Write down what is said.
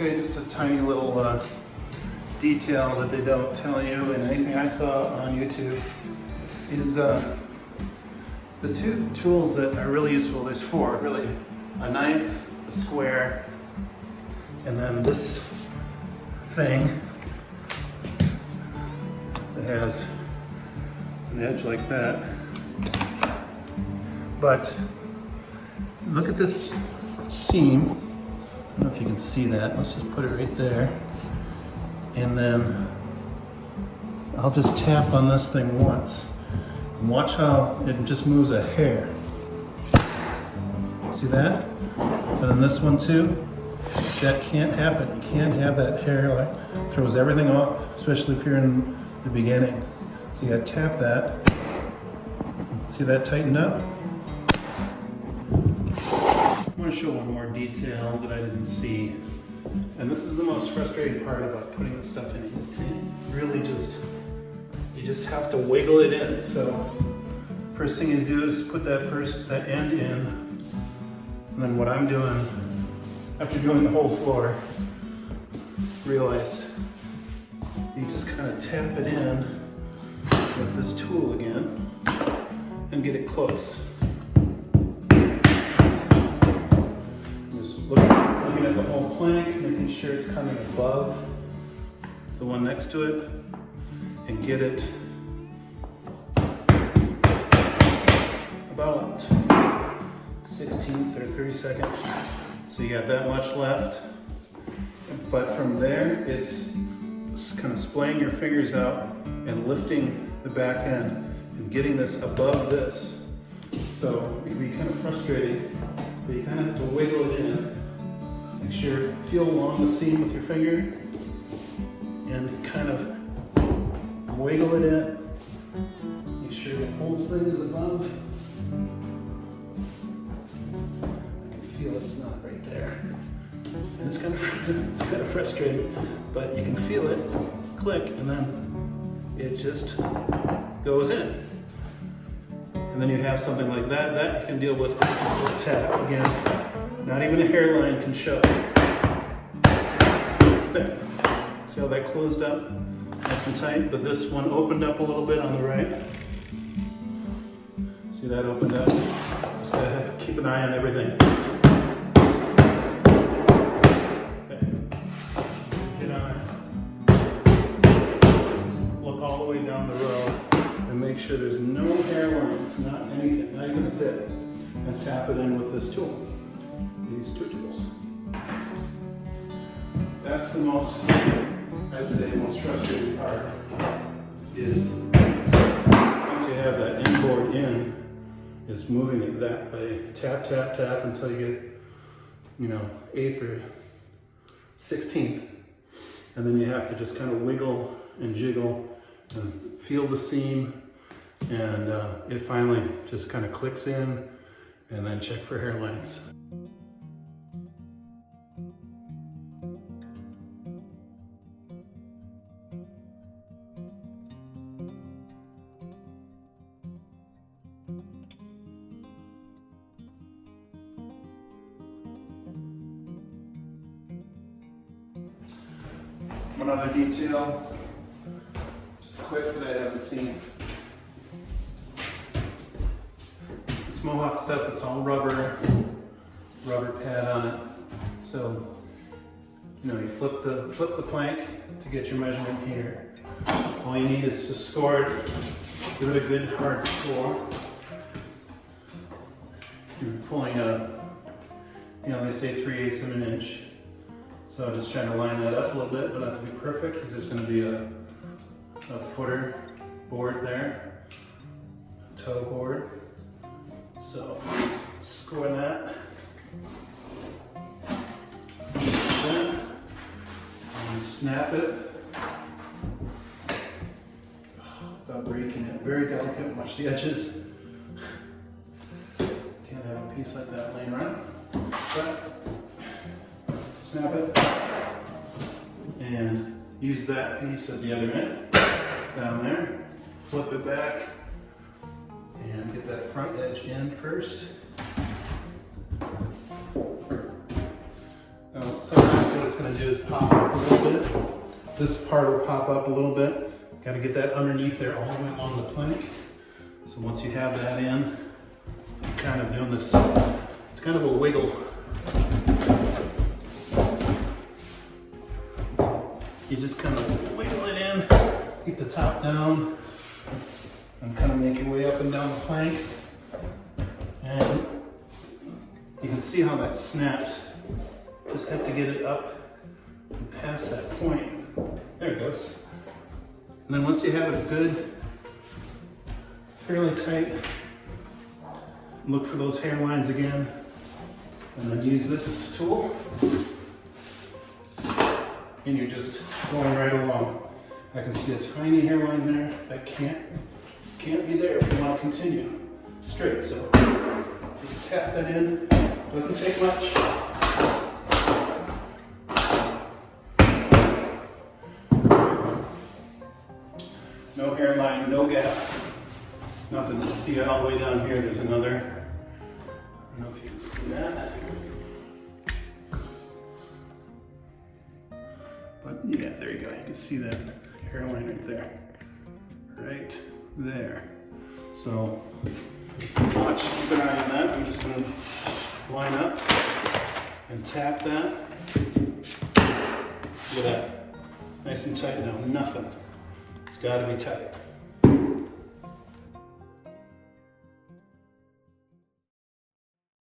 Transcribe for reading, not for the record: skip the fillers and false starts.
Okay, just a tiny little detail that they don't tell you, and anything I saw on YouTube is the two tools that are really useful. There's four, really: a knife, a square, and then this thing that has an edge like that. But look at this seam. I don't know if you can see that. Let's just put it right there. And then I'll just tap on this thing once. And watch how it just moves a hair. See that? And then this one too. That can't happen. You can't have that hair, like throws everything off, especially if you're in the beginning. So you gotta tap that. See that tightened up? I want to show one more detail that I didn't see. And this is the most frustrating part about putting this stuff in. It really you just have to wiggle it in. So first thing you do is put that end in. And then what I'm doing, after doing the whole floor, realize you just kind of tap it in with this tool again and get it close. Just looking at the whole plank, making sure it's coming above the one next to it, and get it about 16th or 32nd. So you got that much left. But from there, it's kind of splaying your fingers out and lifting the back end and getting this above this. So it can be kind of frustrating, but you kind of have to wiggle it in. Make sure you feel along the seam with your finger and kind of wiggle it in. Make sure the whole thing is above. I can feel it's not right there. And it's kind of frustrating, but you can feel it click, and then it just goes in. And then you have something like that. That you can deal with a tap. Again, not even a hairline can show. There. See how that closed up nice and tight, but this one opened up a little bit on the right. See that opened up? Just gotta keep an eye on everything. Look all the way down the row and make sure there's no hairlines, not anything, not even a bit, and tap it in with this tool, these two tools. That's the most, I'd say, most frustrating part is once you have that inboard in, is moving it that way. Tap, tap, tap until you get, 8th or 16th. And then you have to just kind of wiggle and jiggle and feel the seam, and it finally just kind of clicks in, and then check for hairlines. One other detail, just quick, that I haven't seen. This Mohawk stuff, it's all rubber pad on it. So, you flip the plank to get your measurement here. All you need is to score it. Give it a good hard score. You're pulling they say 3/8 of an inch. So I'm just trying to line that up a little bit, but not to be perfect, because there's going to be a footer board there, a toe board. So score that. And snap it without breaking it. Very delicate. Watch the edges. Can't have a piece like that laying around. But snap it and use that piece at the other end down there. Flip it back and get that front edge in first. Now, sometimes what it's going to do is pop up a little bit. This part will pop up a little bit. Got to get that underneath there all the way along the plank. So once you have that in, you're kind of doing this, it's kind of a wiggle. You just kind of wiggle it in, keep the top down, and kind of make your way up and down the plank. And you can see how that snaps. Just have to get it up and past that point. There it goes. And then once you have it good, fairly tight, look for those hairlines again, and then use this tool, and you're just going right along. I can see a tiny hairline there that can't be there if you want to continue straight. So just tap that in. Doesn't take much. No hairline, no gap, nothing. See all the way down here, there's another. I don't know if you can see that. But yeah, there you go. You can see that hairline right there. Right there. So watch, keep an eye on that. I'm just going to line up and tap that. Look at that. Nice and tight now, nothing. It's got to be tight.